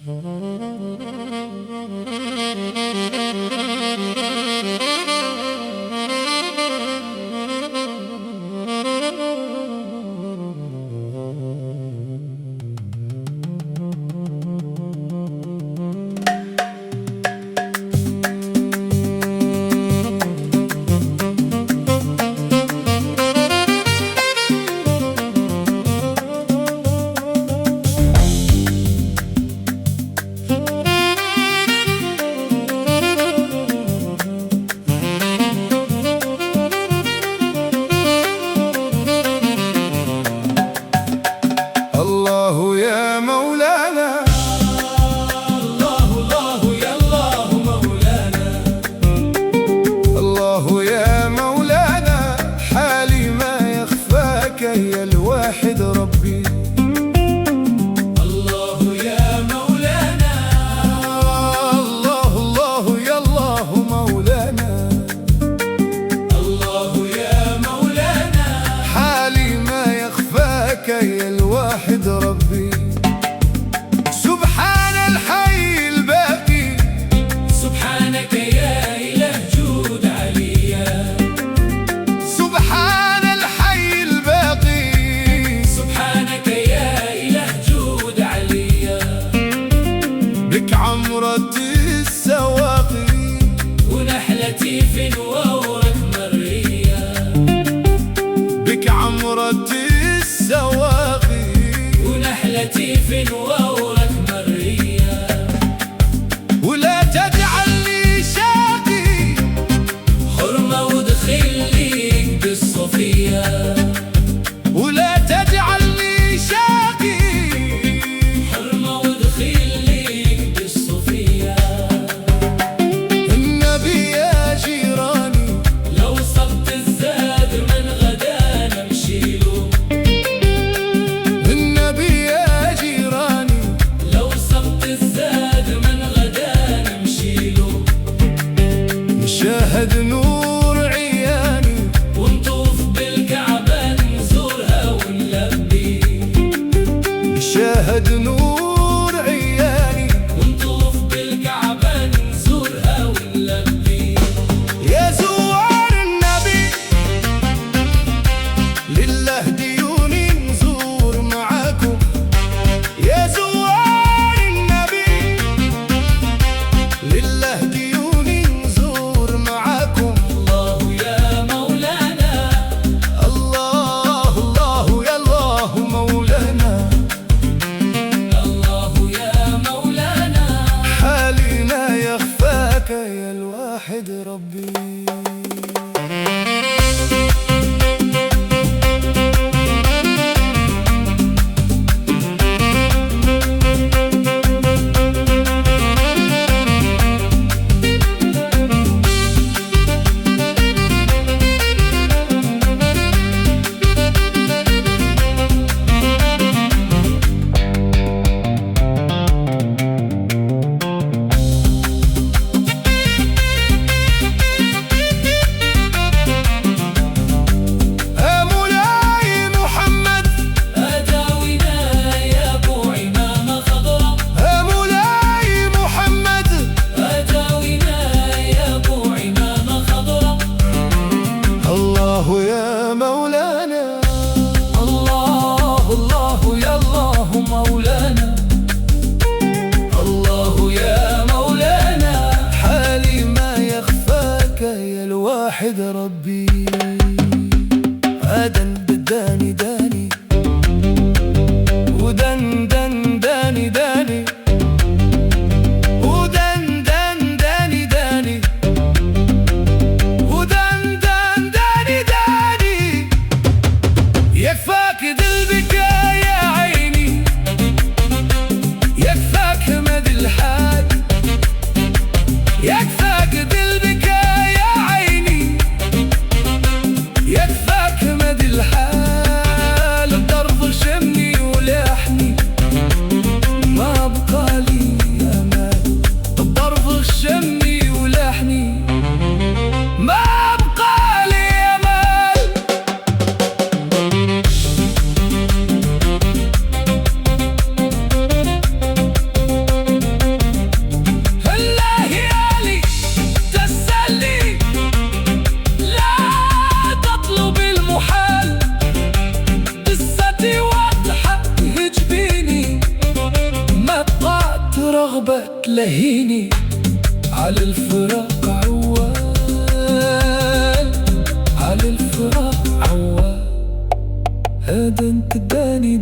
الله يا مولانا، الله الله يا الله مولانا، الله يا مولانا، حالي ما يخفاك يا الواحد ربي. الله يا مولانا، الله الله يا الله مولانا، الله يا مولانا، حالي ما يخفاك يا الواحد ربي. سبحان الحي الباقي، سبحانك يا إله جود عليا، سبحان الحي الباقي، سبحانك يا إله جود عليا. بك عمرة السواقي ونحلتي في نورك مرية، بك عمرة السواقي ونحلتي في نورك مرية. ولا تجعلني شاقي، حرمة ودخل ليك بالصفية، ولا تجعلني شاقي، حرمة ودخل ليك بالصفية. النبي يا جيراني، لو صبت الزاد من غدا نمشيله، النبي يا جيراني، لو صبت الزاد من غدا نمشيله. نشاهد نور عياني، ونطوف بالكعبة نزورها ونلبي، نشاهد نور عياني، ونطوف بالكعبة نزورها ونلبي. يا زوار النبي، لله ديوني نزور معاكم. يا زوار النبي، لله ديوني نزور معاكم. الله يا مولانا، الله الله يا الله مولانا، الله يا رغبة تلهيني، على الفراق عوال، على الفراق عوال. هذا انت داني